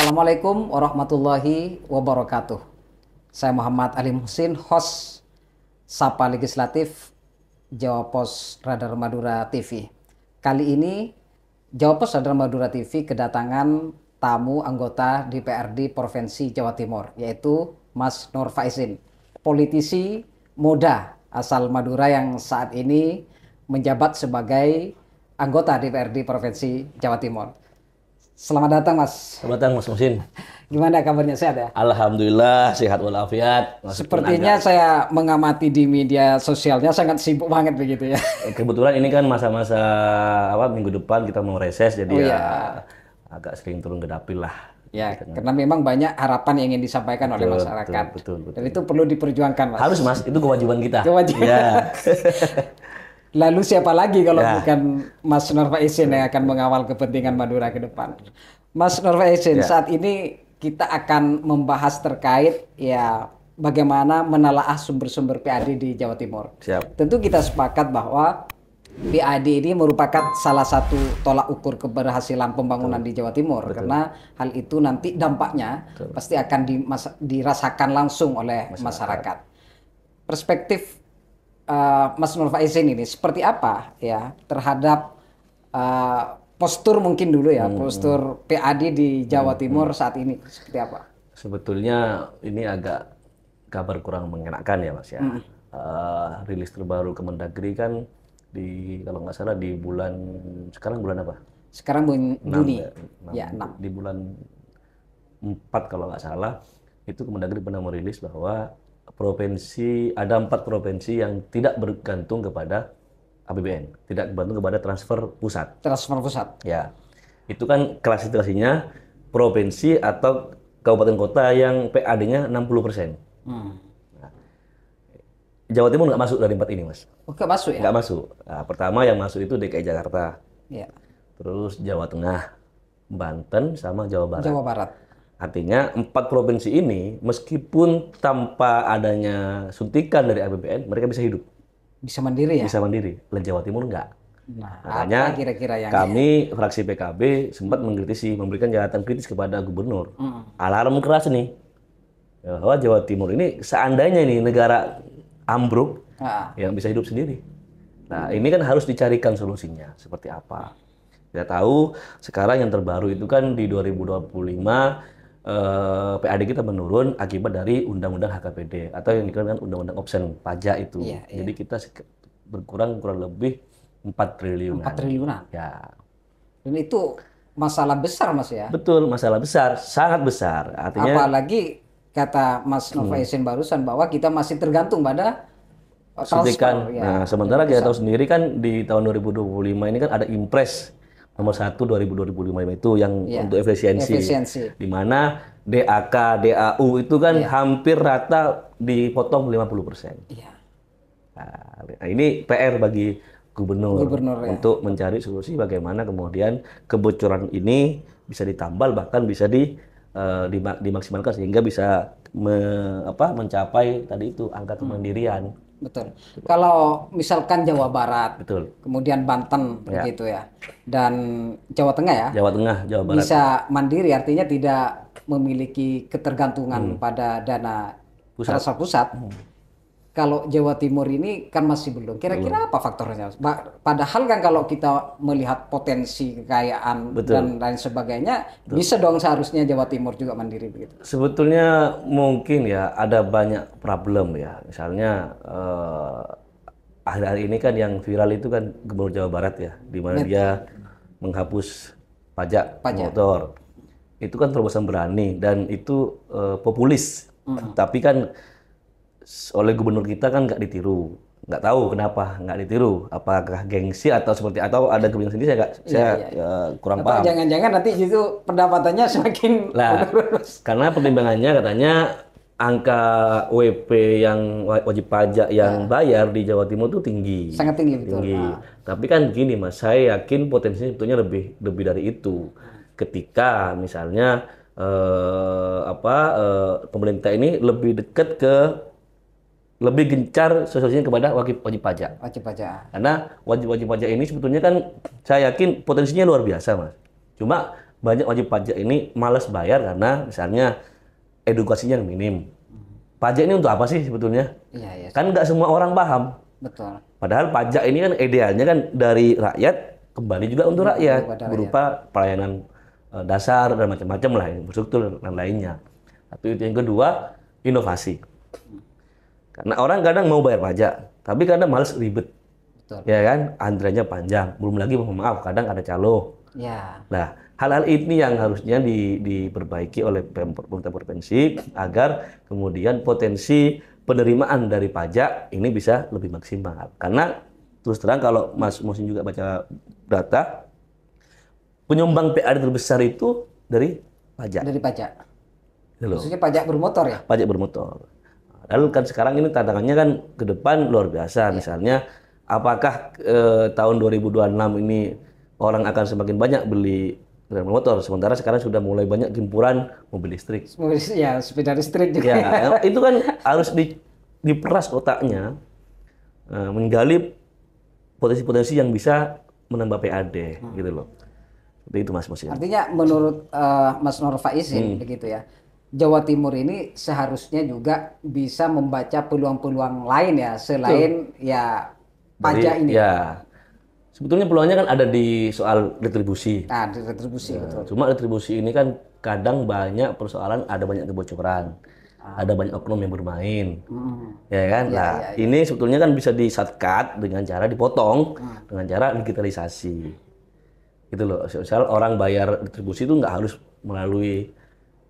Assalamualaikum warahmatullahi wabarakatuh. Saya Muhammad Ali Muhsin, host Sapa Legislatif Jawa Pos Radar Madura TV. Kali ini Jawa Pos Radar Madura TV kedatangan tamu anggota DPRD Provinsi Jawa Timur, yaitu Mas Nur Faizin, politisi muda asal Madura yang saat ini menjabat sebagai anggota DPRD Provinsi Jawa Timur. Selamat datang, Mas. Selamat datang, Mas Muhsin. Gimana kabarnya, sehat ya? Alhamdulillah, sehat walafiat. Sepertinya saya mengamati di media sosialnya sangat sibuk banget begitu ya. Kebetulan ini kan masa-masa minggu depan kita mau reses, jadi Oh, ya ya. agak sering turun ke dapil lah. Ya, karena memang banyak harapan yang ingin disampaikan oleh masyarakat. Betul. Dan itu perlu diperjuangkan, Mas. Harus, Mas, itu kewajiban kita. Kewajiban. Ya. Lalu siapa lagi kalau Ya. bukan Mas Nur Faizin yang akan mengawal kepentingan Madura ke depan? Mas Nur Faizin, Ya. saat ini kita akan membahas terkait ya bagaimana menelaah sumber-sumber PAD di Jawa Timur. Siap. Tentu kita sepakat bahwa PAD ini merupakan salah satu tolak ukur keberhasilan pembangunan di Jawa Timur. Karena hal itu nanti dampaknya pasti akan dirasakan langsung oleh masyarakat. Perspektif Mas Nur Faizin ini seperti apa ya terhadap postur mungkin dulu ya, postur PAD di Jawa Timur saat ini seperti apa? Sebetulnya ini agak kabar kurang mengenakan ya, Mas ya. Rilis terbaru Kemendagri kan kalau nggak salah di sekarang bulan apa? Sekarang Juni. Ya, 6. Di bulan 4 kalau nggak salah, itu Kemendagri pernah merilis bahwa ada 4 provinsi yang tidak bergantung kepada APBN, tidak bergantung kepada transfer pusat. Transfer pusat. Ya, itu kan klasifikasinya provinsi atau kabupaten kota yang PAD-nya 60%. Jawa Timur nggak masuk dari 4 ini, Mas. Oh, nggak masuk ya? Nggak masuk. Nah, pertama yang masuk itu DKI Jakarta. Ya. Terus Jawa Tengah, Banten, sama Jawa Barat. Jawa Barat. Artinya 4 provinsi ini meskipun tanpa adanya suntikan dari APBN, mereka bisa hidup. Bisa mandiri ya? Bisa mandiri. Dan Jawa Timur enggak. Nah, Makanya apa kira-kira yang kami fraksi PKB sempat mengkritisi, memberikan catatan kritis kepada gubernur. Alarm keras nih. Bahwa Jawa Timur ini seandainya nih negara ambruk, yang bisa hidup sendiri. Nah, ini kan harus dicarikan solusinya seperti apa. Kita tahu sekarang yang terbaru itu kan di 2025 PAD kita menurun akibat dari Undang-Undang HKPD atau yang dikenal dengan Undang-Undang Opsen Pajak itu. Jadi kita berkurang kurang lebih 4 triliunan. 4 triliunan. Ya. Dan itu masalah besar, Mas ya. Betul, masalah besar, sangat besar. Artinya Apalagi kata Mas Nur Faizin barusan bahwa kita masih tergantung pada suntikan. transfer. Ya. Nah, sementara kita tahu sendiri kan di tahun 2025 ini kan ada Impres nomor 1 2005 itu yang untuk efisiensi. Di mana DAK, DAU itu kan hampir rata dipotong 50%. Iya. Nah, ini PR bagi gubernur untuk mencari solusi bagaimana kemudian kebocoran ini bisa ditambal bahkan bisa dimaksimalkan sehingga bisa mencapai tadi itu angka kemandirian. Betul. Kalau misalkan Jawa Barat, Betul. kemudian Banten begitu ya, dan Jawa Tengah ya, Jawa Tengah, Jawa Barat. bisa mandiri artinya tidak memiliki ketergantungan pada dana transfer pusat. Kalau Jawa Timur ini kan masih belum. Kira-kira apa faktornya? Padahal kan kalau kita melihat potensi kekayaan dan lain sebagainya, bisa dong seharusnya Jawa Timur juga mandiri begitu. Sebetulnya mungkin ya ada banyak problem ya. Misalnya akhir-akhir ini kan yang viral itu kan Gubernur Jawa Barat ya, di mana dia menghapus pajak motor. Itu kan terobosan berani dan itu populis. Tapi kan oleh gubernur kita kan nggak ditiru, nggak tahu kenapa nggak ditiru, apakah gengsi atau seperti atau ada kebijakan sendiri saya kurang paham. Jangan-jangan nanti itu pendapatannya semakin karena pertimbangannya katanya angka WP yang wajib pajak yang bayar di Jawa Timur itu tinggi, sangat tinggi betul. Tapi kan gini Mas, saya yakin potensinya sebetulnya lebih dari itu. Ketika misalnya pemerintah ini lebih dekat lebih gencar sosialisasinya kepada wajib pajak. Wajib pajak. Karena wajib pajak ini sebetulnya kan saya yakin potensinya luar biasa, Mas. Cuma banyak wajib pajak ini malas bayar karena misalnya edukasinya minim. Pajak ini untuk apa sih sebetulnya? Iya, iya. Kan nggak semua orang paham. Betul. Padahal pajak ini kan idealnya kan dari rakyat kembali juga untuk rakyat berupa pelayanan dasar dan macam-macam lah, infrastruktur dan lainnya. Tapi yang kedua, inovasi. Karena orang kadang mau bayar pajak, tapi kadang malas ribet. Betul. Ya kan, antriannya panjang. Belum lagi mohon maaf, kadang ada calo. Ya. Nah, hal-hal ini yang harusnya diperbaiki oleh pemerintah provinsi agar kemudian potensi penerimaan dari pajak ini bisa lebih maksimal. Karena terus terang kalau Mas Musin juga baca data, penyumbang PAD terbesar itu dari pajak. Dari pajak. Gitu loh. Maksudnya pajak bermotor ya? Pajak bermotor. Lalu kan sekarang ini tantangannya kan ke depan luar biasa. Misalnya, apakah tahun 2026 ini orang akan semakin banyak beli kendaraan bermotor, sementara sekarang sudah mulai banyak gempuran mobil listrik. Ya, sepeda listrik juga. Ya, itu kan harus diperas otaknya, menggali potensi-potensi yang bisa menambah PAD, gitu loh. Seperti itu Mas Musin. Artinya menurut Mas Nur Faizin begitu ya, Jawa Timur ini seharusnya juga bisa membaca peluang-peluang lain ya selain ya pajak ini. Ya, sebetulnya peluangnya kan ada di soal retribusi. Nah, di retribusi betul. Cuma retribusi ini kan kadang banyak persoalan, ada banyak kebocoran, ada banyak oknum yang bermain, ya kan? Nah, ini sebetulnya kan bisa di-shortcut dengan cara dipotong, dengan cara digitalisasi, gitu loh. Misal orang bayar retribusi itu nggak harus melalui,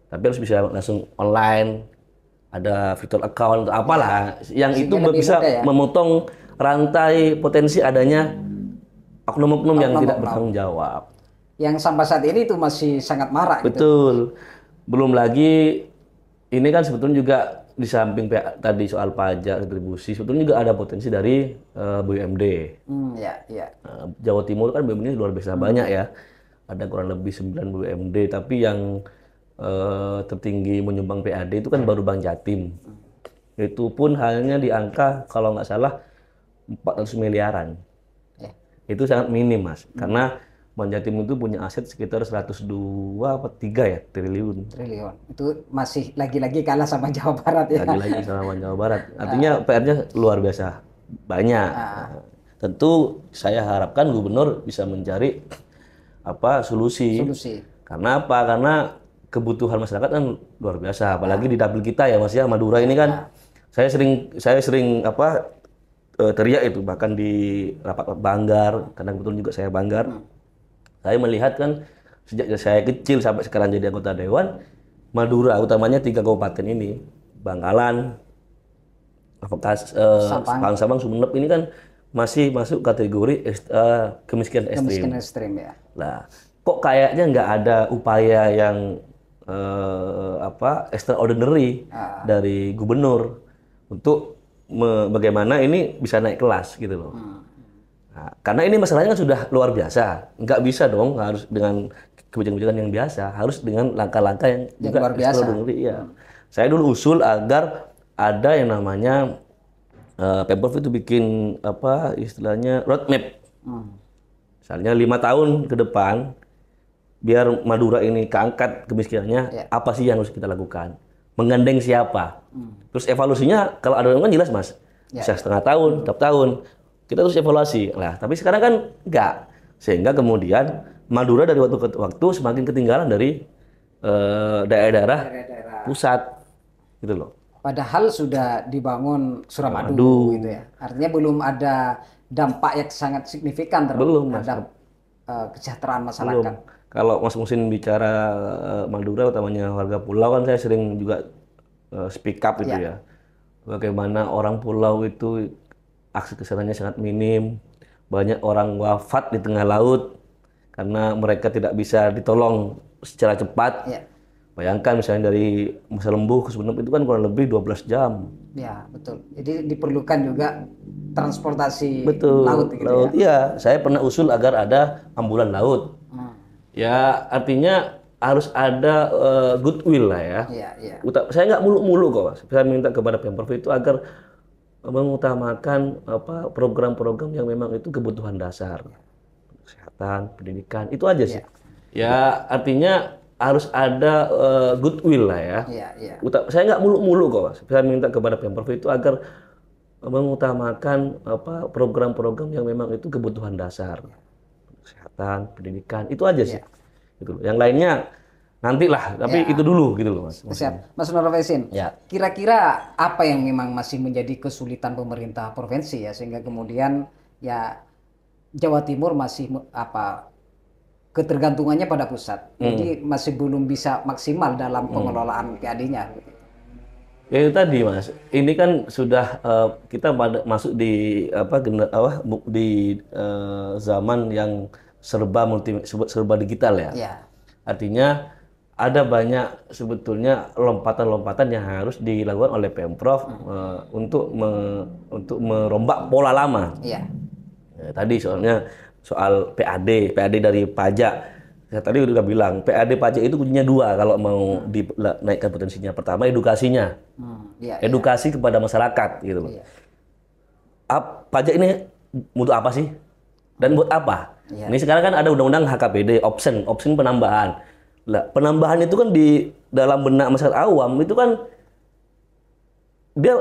tapi harus bisa langsung online, ada fitur account atau apalah, yang itu bisa memotong rantai potensi adanya oknum-oknum yang tidak bertanggung jawab. Yang sampai saat ini itu masih sangat marak. Betul. Gitu. Belum lagi ini kan sebetulnya juga di samping tadi soal pajak retribusi, sebetulnya juga ada potensi dari BUMD. Jawa Timur kan BUMD luar biasa banyak ya. Ada kurang lebih 9 BUMD, tapi yang tertinggi menyumbang PAD itu kan baru Bank Jatim. Itu pun hanya di angka kalau nggak salah 400 miliaran. Itu sangat minim Mas, karena Bank Jatim itu punya aset sekitar 102 apa 3 ya triliun. Itu masih lagi-lagi kalah sama Jawa Barat ya. Lagi-lagi sama Jawa Barat. Artinya PR-nya luar biasa banyak. Tentu saya harapkan gubernur bisa mencari solusi. Karena apa? Karena kebutuhan masyarakat kan luar biasa, apalagi di dapil kita ya Mas ya, Madura ini kan. Saya sering teriak itu, bahkan di rapat Banggar, karena kebetulan juga saya Banggar. Saya melihat kan sejak saya kecil sampai sekarang jadi anggota dewan, Madura utamanya 3 kabupaten ini, Bangkalan, Sabang, Sumeneb ini kan masih masuk kategori kemiskinan ekstrim. Ya. Nah, kok kayaknya nggak ada upaya yang extraordinary dari gubernur untuk bagaimana ini bisa naik kelas gitu loh. Nah, karena ini masalahnya kan sudah luar biasa, nggak bisa dong harus dengan kebijakan-kebijakan yang biasa, harus dengan langkah-langkah yang juga luar biasa. Ya. Saya dulu usul agar ada yang namanya Pemprov itu bikin istilahnya roadmap. Misalnya 5 tahun ke depan, biar Madura ini keangkat kemiskinannya, apa sih yang harus kita lakukan? Menggandeng siapa? Terus evaluasinya kalau ada kan jelas Mas, bisa setengah tahun, tiap tahun, kita terus evaluasi. Nah, tapi sekarang kan enggak, sehingga kemudian Madura dari waktu ke waktu semakin ketinggalan dari daerah-daerah pusat, gitu loh. Padahal sudah dibangun Suramadu gitu ya. Artinya belum ada dampak yang sangat signifikan terhadap kesejahteraan masyarakat. Belum. Kalau Mas Musin bicara Madura, utamanya warga pulau kan saya sering juga speak up itu ya. Bagaimana orang pulau itu akses kesehatannya sangat minim, banyak orang wafat di tengah laut karena mereka tidak bisa ditolong secara cepat. Bayangkan misalnya dari Masa Lembu ke Sumeneb itu kan kurang lebih 12 jam. Ya, betul. Jadi diperlukan juga transportasi laut gitu ya. Saya pernah usul agar ada ambulan laut. Ya, artinya harus ada goodwill lah ya. Saya nggak muluk-muluk kok Mas. Saya minta kepada Pemprov itu agar mengutamakan program-program yang memang itu kebutuhan dasar. Kesehatan, pendidikan, itu aja sih. Ya artinya harus ada goodwill lah ya. Iya, iya. Saya nggak muluk-muluk kok. Saya minta kepada Pemprov itu agar mengutamakan program-program yang memang itu kebutuhan dasar, kesehatan, pendidikan, itu aja sih. Gitu. Yang lainnya nantilah, tapi itu dulu gitu loh Mas. Siap. Mas Nur Wahidin, Ya. kira-kira apa yang memang masih menjadi kesulitan pemerintah provinsi ya sehingga kemudian ya Jawa Timur masih ketergantungannya pada pusat. Jadi masih belum bisa maksimal dalam pengelolaan PAD-nya. Ya itu tadi Mas, ini kan sudah kita masuk di zaman yang serba digital ya. Ya. Artinya ada banyak sebetulnya lompatan-lompatan yang harus dilakukan oleh Pemprov untuk merombak pola lama. Iya. Ya, tadi soal PAD dari pajak. Saya tadi udah bilang, PAD pajak itu kuncinya 2 kalau mau dinaikkan potensinya. Pertama, edukasinya. Edukasi kepada masyarakat gitu loh. Pajak ini untuk apa sih? Dan buat apa? Ini sekarang kan ada undang-undang HKPD, option penambahan. Lah, penambahan itu kan di dalam benak masyarakat awam itu kan dia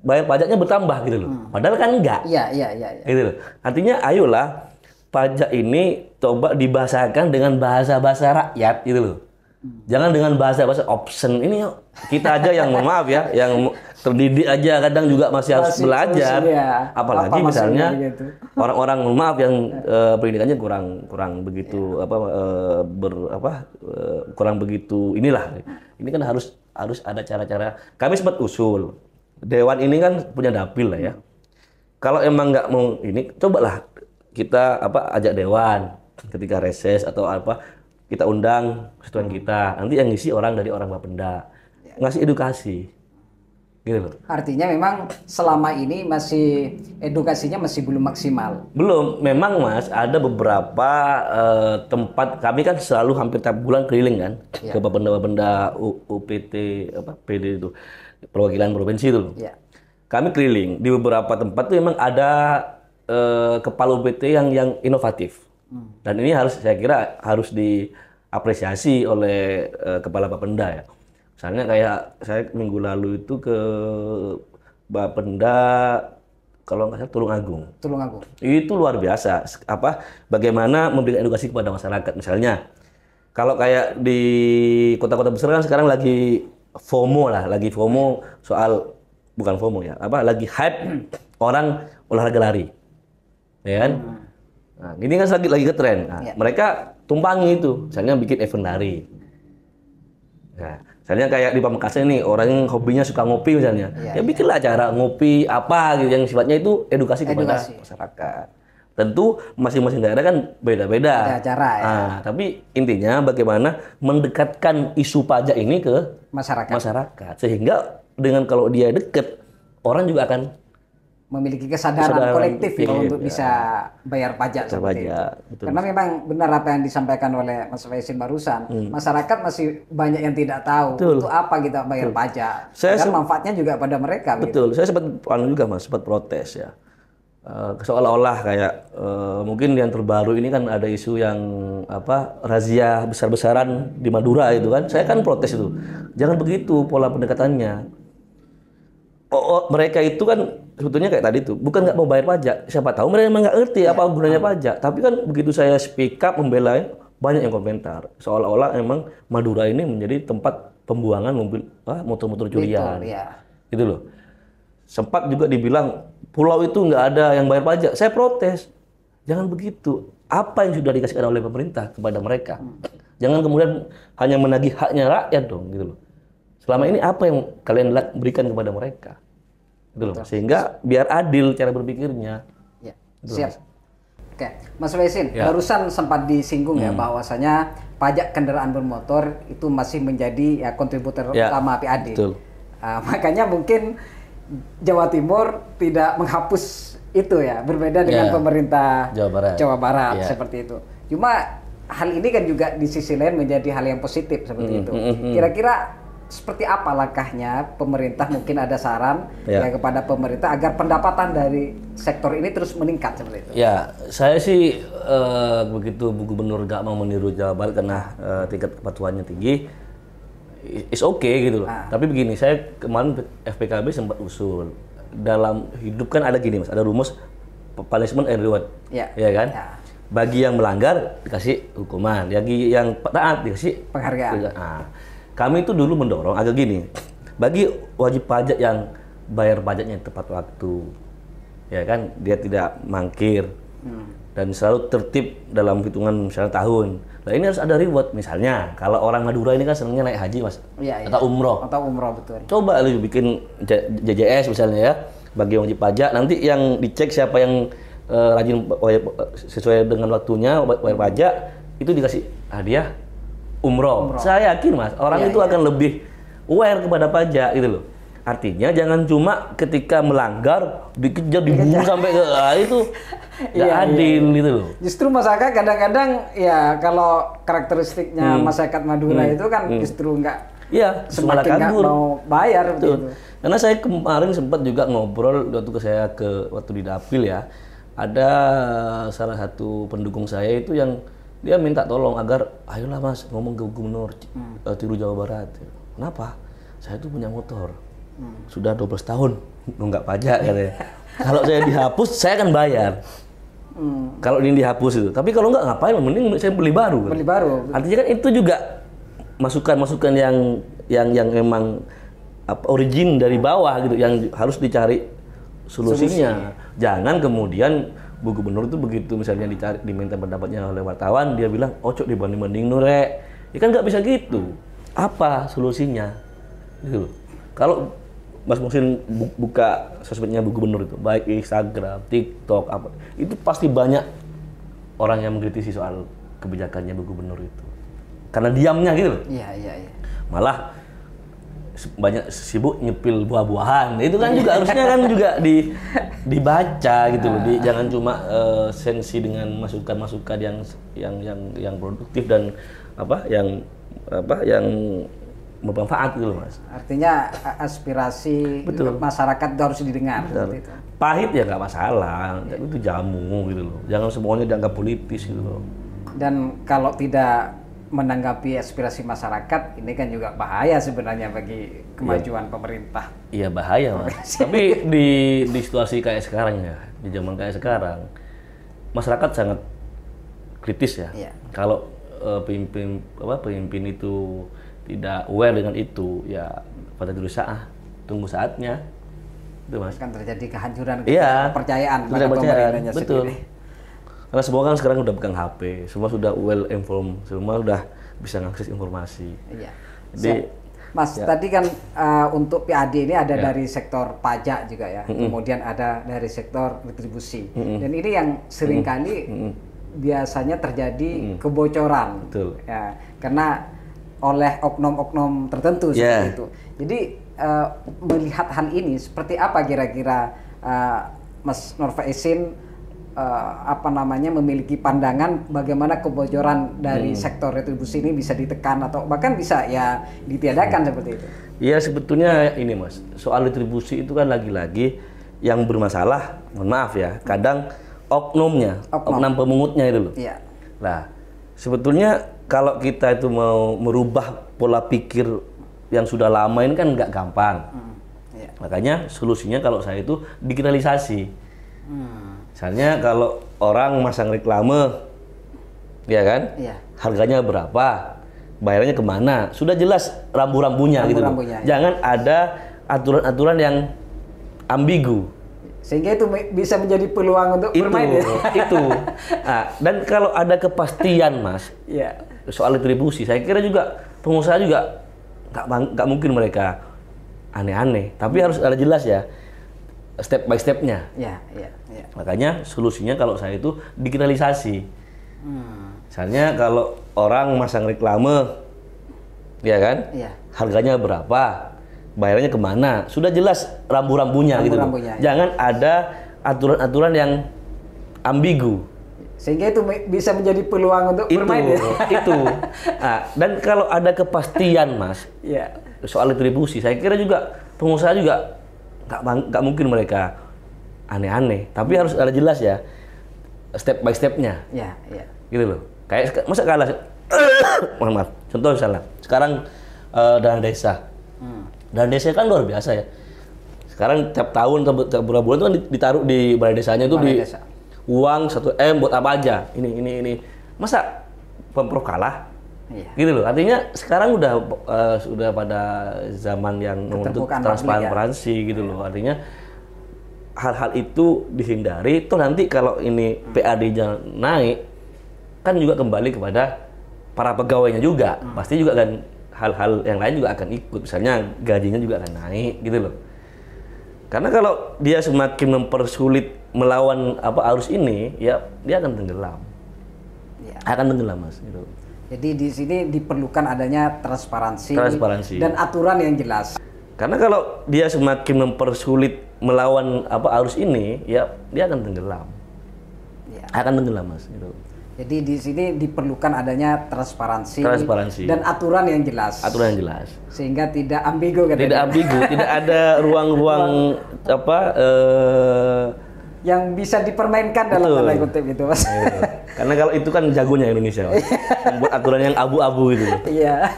bayar pajaknya bertambah gitu loh. Padahal kan enggak. Iya. Gitu loh. Artinya ayolah pajak ini coba dibahasakan dengan bahasa-bahasa rakyat gitu loh. Jangan dengan bahasa-bahasa option. Ini kita aja yang mohon maaf ya, yang terdidik aja kadang juga masih harus belajar. Apalagi misalnya orang-orang mohon maaf yang pendidikannya kurang begitu kurang begitu inilah. Ini kan harus ada cara-cara. Kami sempat usul. Dewan ini kan punya dapil lah ya. Kalau emang nggak mau ini, cobalah kita ajak dewan ketika reses atau kita undang konstituen kita. Nanti yang ngisi orang dari orang Bapenda, ngasih edukasi, gitu loh. Artinya memang selama ini masih edukasinya masih belum maksimal. Belum, memang Mas ada beberapa tempat kami kan selalu hampir tiap bulan keliling kan ke Bapenda UPT PD itu. Perwakilan provinsi itu. Kami keliling di beberapa tempat tuh memang ada kepala UPT yang inovatif. Dan ini saya kira harus diapresiasi oleh kepala Bapenda ya. Misalnya kayak saya minggu lalu itu ke Bapenda kalau nggak salah Tulungagung. Itu luar biasa. Bagaimana memberikan edukasi kepada masyarakat. Misalnya kalau kayak di kota-kota besar kan sekarang lagi FOMO soal bukan FOMO ya, lagi hype orang olahraga lari, ya kan? Nah, ini kan lagi ngetren. Nah, mereka tumpangi itu, misalnya bikin event lari. Nah, misalnya kayak di Pamekasan nih, orang yang hobinya suka ngopi misalnya, bikinlah acara ngopi gitu yang sifatnya itu edukasi kepada masyarakat. Tentu masing-masing daerah kan beda-beda. Tapi intinya bagaimana mendekatkan isu pajak ini ke masyarakat. Sehingga dengan kalau dia deket, orang juga akan memiliki kesadaran kolektif untuk bisa bayar pajak seperti itu. Betul. Karena memang benar apa yang disampaikan oleh Mas Wahidin barusan, masyarakat masih banyak yang tidak tahu untuk apa kita bayar pajak. Dan manfaatnya juga pada mereka. Betul. Saya sempat protes ya. Seolah-olah kayak mungkin yang terbaru ini kan ada isu yang razia besar-besaran di Madura itu kan. Saya kan protes itu. Jangan begitu pola pendekatannya. Mereka itu kan sebetulnya kayak tadi tuh, bukan nggak mau bayar pajak. Siapa tahu mereka memang nggak ngerti apa gunanya pajak. Tapi kan begitu saya speak up membela, banyak yang komentar. Seolah-olah emang Madura ini menjadi tempat pembuangan motor-motor curian. Gitu loh. Sempat juga dibilang pulau itu nggak ada yang bayar pajak. Saya protes. Jangan begitu. Apa yang sudah dikasihkan oleh pemerintah kepada mereka? Jangan kemudian hanya menagih haknya rakyat dong, gitu loh. Selama ini apa yang kalian berikan kepada mereka? Gitu loh. Sehingga biar adil cara berpikirnya. Gitu. Siap. Oke, Mas Wahidin, barusan sempat disinggung ya bahwasanya pajak kendaraan bermotor itu masih menjadi kontributor utama PAD. Makanya mungkin Jawa Timur tidak menghapus itu ya, berbeda dengan pemerintah Jawa Barat seperti itu. Cuma hal ini kan juga di sisi lain menjadi hal yang positif seperti itu. Kira-kira seperti apa langkahnya pemerintah, mungkin ada saran ya kepada pemerintah agar pendapatan dari sektor ini terus meningkat seperti itu? Ya, saya sih begitu Bu Gubernur gak mau meniru Jawa Barat karena tingkat kepatuhannya tinggi, is okay gitu loh. Tapi begini, saya kemarin FPKB sempat usul, dalam hidup kan ada gini Mas, ada rumus punishment and reward, ya kan? Ya. Bagi yang melanggar dikasih hukuman, bagi yang taat dikasih penghargaan. Nah, kami itu dulu mendorong agak gini, bagi wajib pajak yang bayar pajaknya tepat waktu, ya kan, dia tidak mangkir dan selalu tertib dalam hitungan misalnya tahun. Nah ini harus ada reward, misalnya kalau orang Madura ini kan senangnya naik haji Mas, atau umroh. Atau umroh, betul. Coba lu bikin JJS misalnya ya, bagi wajib pajak, nanti yang dicek siapa yang rajin sesuai dengan waktunya bayar pajak, itu dikasih hadiah umroh. Saya yakin Mas, orang itu akan lebih aware kepada pajak gitu loh. Artinya jangan cuma ketika melanggar dikejar dibunuh sampai ke itu nggak adil gitu loh. Justru masyarakat kadang-kadang ya kalau karakteristiknya masyarakat Madura itu kan justru nggak semakin nggak mau bayar gitu. Karena saya kemarin sempat juga ngobrol waktu di Dapil ya. Ada salah satu pendukung saya itu yang dia minta tolong agar ayolah Mas ngomong ke Gubernur tiru Jawa Barat. Kenapa? Saya tuh punya motor. Sudah 12 tahun nunggak pajak katanya. Kalau saya dihapus saya akan bayar. Kalau ini dihapus itu. Tapi kalau nggak ngapain, mending saya beli baru. Kan? Beli baru. Artinya kan itu juga masukan-masukan yang memang origin dari bawah gitu, yang harus dicari solusinya. Jangan kemudian Bu Gubernur itu begitu misalnya diminta pendapatnya oleh wartawan, dia bilang, "Cok dibanding-banding Nurek." Ya kan nggak bisa gitu. Apa solusinya? Gitu. Kalau Mas Muhsin buka sosmednya Bu Gubernur itu, baik Instagram, TikTok, apa, itu pasti banyak orang yang mengkritisi soal kebijakannya Bu Gubernur itu. Karena diamnya gitu. Iya. Malah banyak sibuk nyepil buah-buahan. Itu kan juga harusnya kan juga dibaca gitu loh. Jangan cuma sensi dengan masukan-masukan yang produktif dan yang bermanfaat gitu loh Mas. Artinya aspirasi masyarakat itu harus didengar. Itu. Pahit ya nggak masalah, itu jamu gitu loh. Jangan semuanya dianggap politis gitu loh. Dan kalau tidak menanggapi aspirasi masyarakat, ini kan juga bahaya sebenarnya bagi kemajuan pemerintah. Iya bahaya Mas. Tapi di situasi kayak sekarang ya, di zaman kayak sekarang, masyarakat sangat kritis ya. Kalau pemimpin itu tidak aware dengan itu, ya pada saat tunggu saatnya, itu Mas. Kan terjadi kehancuran kepercayaan pada pemerintahnya sendiri. Karena semua kan sekarang udah pegang HP, semua sudah well informed, semua sudah bisa mengakses informasi. Iya. Jadi, Mas, tadi kan untuk PAD ini ada dari sektor pajak juga ya, kemudian ada dari sektor retribusi, dan ini yang seringkali biasanya terjadi kebocoran, ya, karena oleh oknum-oknum tertentu seperti itu. Jadi melihat hal ini seperti apa kira-kira Mas Nur Faisin memiliki pandangan bagaimana kebocoran dari sektor retribusi ini bisa ditekan atau bahkan bisa ya ditiadakan seperti itu? Iya sebetulnya ini Mas, soal retribusi itu kan lagi-lagi yang bermasalah, mohon maaf ya, kadang oknum pemungutnya itu loh. Iya. Nah sebetulnya kalau kita itu mau merubah pola pikir yang sudah lama ini kan nggak gampang. Makanya solusinya kalau saya itu digitalisasi. Misalnya kalau orang masang reklame, ya kan, harganya berapa, bayarnya kemana, sudah jelas rambu-rambunya gitu. Jangan ada aturan-aturan yang ambigu. Sehingga itu bisa menjadi peluang untuk bermain. Nah, dan kalau ada kepastian Mas, soal retribusi, saya kira juga pengusaha juga nggak mungkin mereka aneh-aneh, tapi harus ada jelas ya. Step by stepnya. Makanya solusinya kalau saya itu digitalisasi. Misalnya kalau orang masang reklame, ya kan, harganya berapa, bayarnya kemana, sudah jelas rambu-rambunya gitu. Jangan ada aturan-aturan yang ambigu. Sehingga itu bisa menjadi peluang untuk bermain ya. Itu. Nah, dan kalau ada kepastian Mas, ya. soal retribusi, saya kira juga pengusaha juga nggak mungkin mereka aneh-aneh, tapi harus ada jelas ya, step by stepnya. Ya, ya. Gitu loh. Kayak masa kalah, mohon maaf. Contoh misalnya, sekarang dana desa, dana desa kan luar biasa ya. Sekarang tiap tahun, tiap bulan itu kan ditaruh di balai desanya itu di desa. Uang 1 M buat apa aja? Ini. Masa Pemprov kalah? Iya. Gitu loh. Artinya sekarang sudah pada zaman yang menuntut transparansi gitu loh. Artinya hal-hal itu dihindari. Toh nanti kalau ini PAD-nya naik, kan juga kembali kepada para pegawainya juga. Pasti juga kan hal-hal yang lain juga akan ikut. Misalnya gajinya juga akan naik gitu loh. Karena kalau dia semakin mempersulit melawan arus ini, ya dia akan tenggelam. Ya. Akan tenggelam Mas. Gitu. Jadi di sini diperlukan adanya transparansi dan aturan yang jelas. Karena kalau dia semakin mempersulit melawan arus ini, ya dia akan tenggelam. Ya. Akan tenggelam Mas. Gitu. Jadi di sini diperlukan adanya transparansi dan aturan yang jelas. Aturan yang jelas. Sehingga tidak ambigu katanya. Tidak ambigu, tidak ada ruang-ruang yang bisa dipermainkan dalam tanda kutip itu Mas. Karena kalau itu kan jagonya Indonesia, Mas. Membuat aturan yang abu-abu gitu. Iya.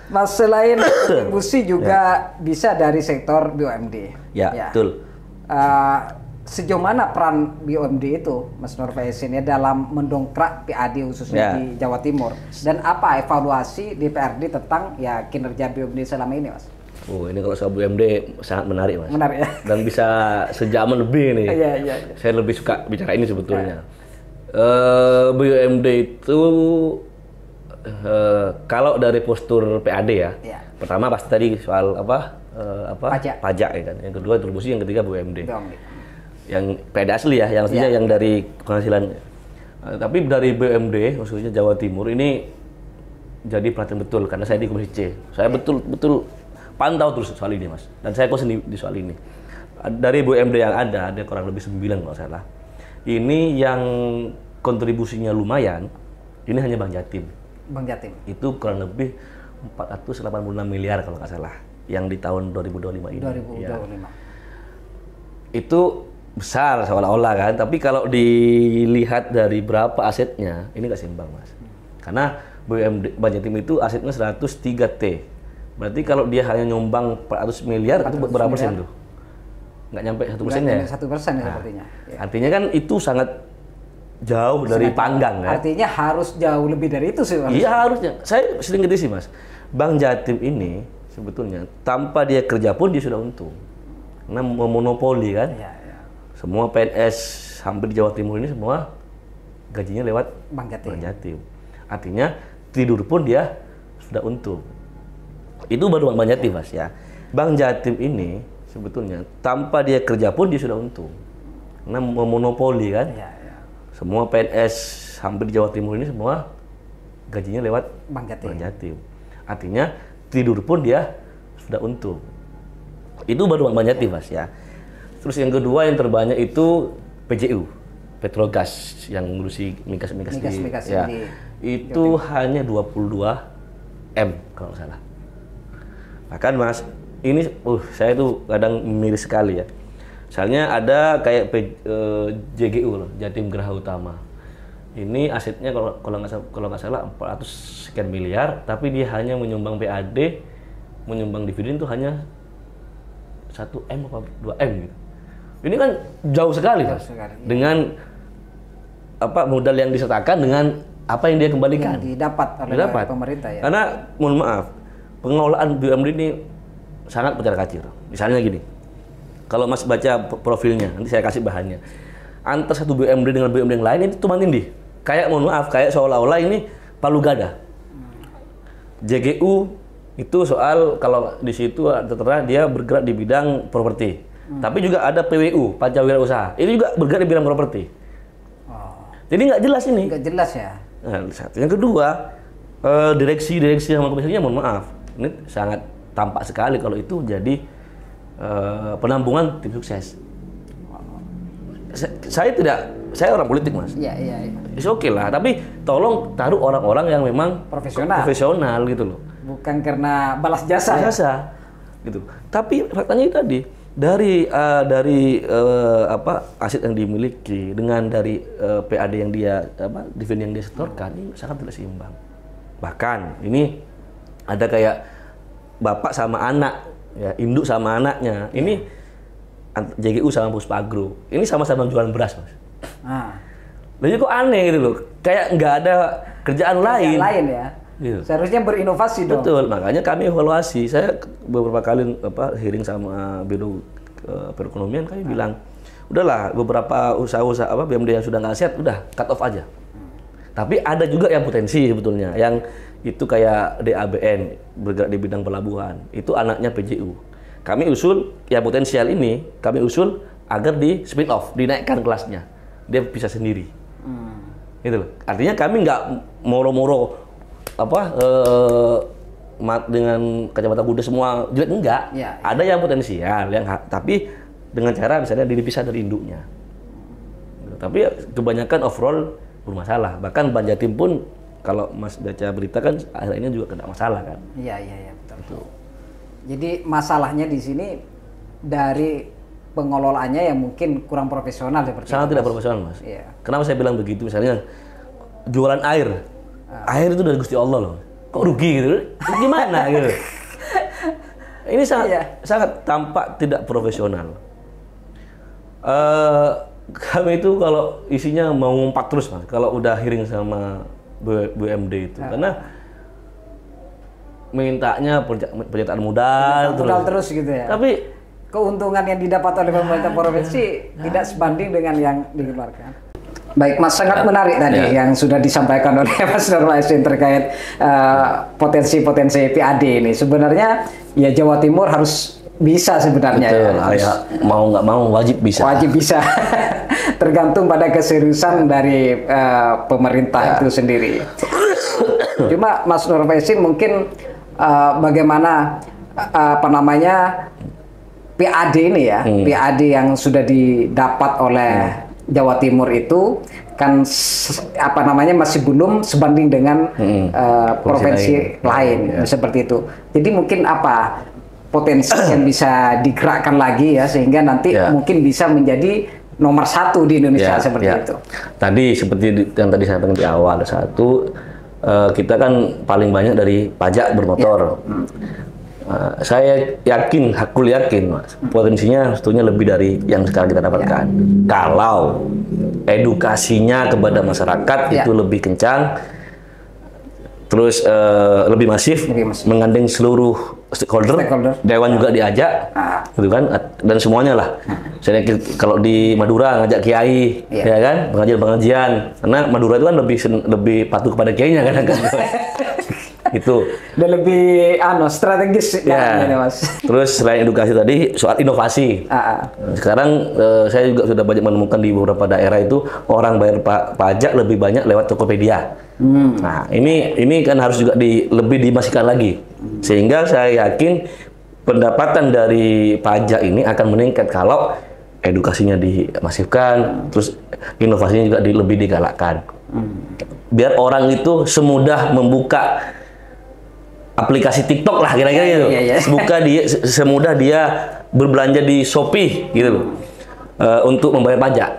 Mas, selain kontribusi juga bisa dari sektor BUMD. Ya. Betul. Sejauh mana peran BUMD itu, Mas Nur Faisin, ya dalam mendongkrak PAD khususnya di Jawa Timur, dan apa evaluasi DPRD tentang ya kinerja BUMD selama ini, Mas? Oh, ini kalau soal BUMD sangat menarik, Mas. Menarik ya. Dan bisa sejaman lebih nih. Iya. Saya lebih suka bicara ini sebetulnya. BUMD itu kalau dari postur PAD ya. Pertama pasti tadi soal pajak ya kan. Yang kedua retribusi, yang ketiga BUMD. Yang PAD asli ya, yang artinya yang dari penghasilan. Tapi dari BUMD khususnya Jawa Timur ini jadi perhatian betul karena saya di Komisi C. Saya betul-betul pantau terus soal ini, Mas. Dan saya konsen di soal ini. Dari BUMD yang ada kurang lebih 9 kalau salah. Ini yang kontribusinya lumayan, ini hanya Bank Jatim. Bank Jatim. Itu kurang lebih 486 miliar kalau nggak salah, yang di tahun 2025 ini. 2025. Ya. Itu besar seolah-olah kan, tapi kalau dilihat dari berapa asetnya, ini nggak seimbang, Mas. Karena BUMD Bank Jatim itu asetnya 103 T. Berarti kalau dia hanya nyumbang 400 miliar, itu berapa persen tuh? Nggak nyampe 1%-nya ya? 1% ya sepertinya. Ya. Artinya kan itu sangat jauh dari panggang kan? Artinya harus jauh lebih dari itu sih, Mas. Iya harusnya. Saya sering kritisi, Mas. Bank Jatim ini sebetulnya tanpa dia kerja pun dia sudah untung. Karena memonopoli kan? Iya. Semua PNS hampir di Jawa Timur ini semua gajinya lewat Bank Jatim. Artinya tidur pun dia sudah untung. Itu baru Bank Jatim, Mas ya. Bank Jatim ini sebetulnya tanpa dia kerja pun dia sudah untung. Karena memonopoli kan. Iya. Semua PNS hampir di Jawa Timur ini semua gajinya lewat Bank Jatim. Artinya tidur pun dia sudah untung. Itu baru Bank Jatim, Mas ya. Terus yang kedua yang terbanyak itu PJU, Petrogas yang ngurusi migas ya. Itu hanya 22 M kalau nggak salah. Bahkan Mas, ini saya tuh kadang miris sekali ya. Misalnya ada kayak JGU loh, Jatim Geraha Utama. Ini asetnya kalau nggak salah 400 sekian miliar, tapi dia hanya menyumbang PAD, menyumbang dividen itu hanya 1 M apa 2 M gitu. Ini kan jauh sekali, Mas. Dengan modal yang disertakan dengan apa yang dia kembalikan. Yang didapat oleh pemerintah ya. Karena mohon maaf, pengelolaan BUMD ini sangat berkacir. Misalnya gini, kalau Mas baca profilnya, nanti saya kasih bahannya. Antara satu BUMD dengan BUMD yang lain itu tumpang tindih. Kayak mohon maaf, kayak seolah-olah ini palu gada. JGU itu soal kalau di situ tertera dia bergerak di bidang properti. Tapi juga ada PWU, Pancawira Usaha. Itu juga bergerak di bidang properti. Jadi nggak jelas ini. Nggak jelas ya. Nah, satu. Yang kedua, direksi sama komisarinya mohon maaf. Ini sangat tampak sekali kalau itu jadi penampungan tim sukses. Saya tidak saya orang politik, Mas. Iya. It's okay lah, tapi tolong taruh orang-orang yang memang profesional gitu loh. Bukan karena balas jasa. Gitu. Tapi faktanya itu tadi dari aset yang dimiliki dengan dari PAD yang dia dividen yang dia setorkan ini sangat tidak seimbang. Bahkan ini ada kayak bapak sama anak, ya, induk sama anaknya. Ini JGU sama Puspagro. Ini sama-sama jualan beras, Mas. Jadi kok aneh gitu loh. Kayak nggak ada kerjaan lain ya. Gitu. Seharusnya berinovasi dong. Betul, makanya kami evaluasi. Saya beberapa kali hearing sama Biro Perekonomian, kami bilang, udahlah beberapa usaha-usaha BUMD yang sudah nggak sehat, udah cut off aja. Tapi ada juga yang potensi sebetulnya, yang itu kayak DABN, bergerak di bidang pelabuhan, itu anaknya PJU. Kami usul, ya potensial ini, kami usul agar di spin off, dinaikkan kelasnya. Dia bisa sendiri. Gitu loh. Artinya kami nggak moro-moro dengan kacamata kuda semua jelek, enggak. Ya. Ada yang potensial, tapi dengan cara misalnya dipisah dari induknya. Tapi kebanyakan overall bermasalah. Bahkan Banjatim pun kalau Mas baca berita kan akhirnya juga kena masalah kan. Iya betul. Jadi masalahnya di sini dari pengelolaannya yang mungkin kurang profesional seperti sangat tidak profesional, Mas. Iya. Kenapa saya bilang begitu? Misalnya jualan air. Air itu dari Gusti Allah loh. Kok rugi gitu? Gimana gitu? Ini sangat tampak tidak profesional. Kami itu kalau isinya mau ngumpat terus, Mas. Kalau udah hearing sama BUMD itu, karena mintanya penyertaan modal terus gitu ya. Tapi keuntungan yang didapat oleh pemerintah provinsi tidak sebanding dengan yang dikeluarkan. Baik, Mas, sangat menarik tadi yang sudah disampaikan oleh Mas Nur Wahidin terkait potensi-potensi PAD ini. Sebenarnya ya Jawa Timur harus bisa sebenarnya. Betul, ya. Mau nggak mau wajib bisa. Wajib bisa. Tergantung pada keseriusan dari pemerintah itu sendiri. Cuma Mas Nur Wahidin mungkin bagaimana PAD ini ya, PAD yang sudah didapat oleh Jawa Timur itu kan masih belum sebanding dengan provinsi lain seperti itu. Jadi mungkin potensi yang bisa digerakkan lagi ya sehingga nanti mungkin bisa menjadi nomor 1 di Indonesia seperti itu. Tadi seperti yang tadi saya sampaikan di awal, kita kan paling banyak dari pajak bermotor. Saya yakin, hakul yakin, Mas, potensinya sebetulnya lebih dari yang sekarang kita dapatkan. Kalau edukasinya kepada masyarakat itu lebih kencang, terus lebih masif, menggandeng seluruh stakeholder, dewan juga diajak, gitu kan, dan semuanya lah. Saya yakin kalau di Madura ngajak kiai, ya kan, pengajian-pengajian, karena Madura itu kan lebih patuh kepada kiainya kadang-kadang. Itu udah lebih strategis ya. Mas. Terus selain edukasi tadi soal inovasi. Sekarang saya juga sudah banyak menemukan di beberapa daerah itu orang bayar pajak lebih banyak lewat Tokopedia. Nah, ini kan harus juga lebih dimasifkan lagi. Sehingga saya yakin pendapatan dari pajak ini akan meningkat kalau edukasinya dimasifkan, terus inovasinya juga lebih digalakkan. Biar orang itu semudah membuka aplikasi TikTok lah kira-kira gitu. Buka semudah dia berbelanja di Shopee gitu loh. Untuk membayar pajak.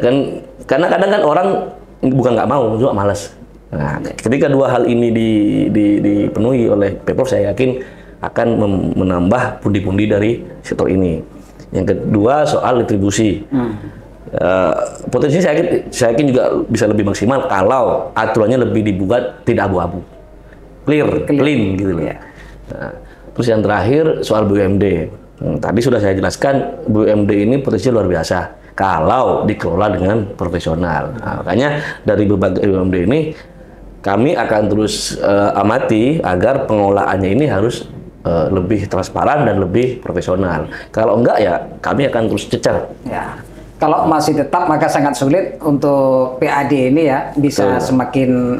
Kan karena kadang kan orang bukan nggak mau, cuma malas. Nah, ketika dua hal ini dipenuhi oleh Pemprov, saya yakin akan menambah pundi-pundi dari sektor ini. Yang kedua soal retribusi. Potensi saya yakin juga bisa lebih maksimal kalau aturannya lebih dibuat tidak abu-abu. Clean gitu loh. Nah, terus yang terakhir soal BUMD. Tadi sudah saya jelaskan BUMD ini potensinya luar biasa kalau dikelola dengan profesional. Nah, makanya dari berbagai BUMD ini kami akan terus amati agar pengelolaannya ini harus lebih transparan dan lebih profesional. Kalau enggak ya kami akan terus cecer. Ya. Kalau masih tetap maka sangat sulit untuk PAD ini ya bisa semakin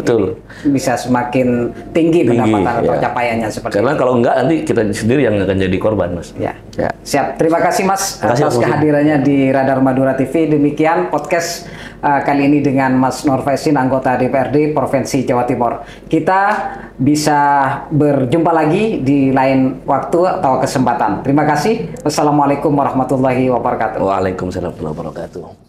tinggi pendapatan atau capaiannya seperti karena itu. Kalau enggak nanti kita sendiri yang akan jadi korban, Mas. Ya. Siap. Terima kasih, Mas, atas kehadirannya di Radar Madura TV. Demikian podcast kali ini dengan Mas Nur Faisin, anggota DPRD Provinsi Jawa Timur. Kita bisa berjumpa lagi di lain waktu atau kesempatan. Terima kasih. Wassalamualaikum warahmatullahi wabarakatuh. Waalaikumsalam warahmatullahi wabarakatuh.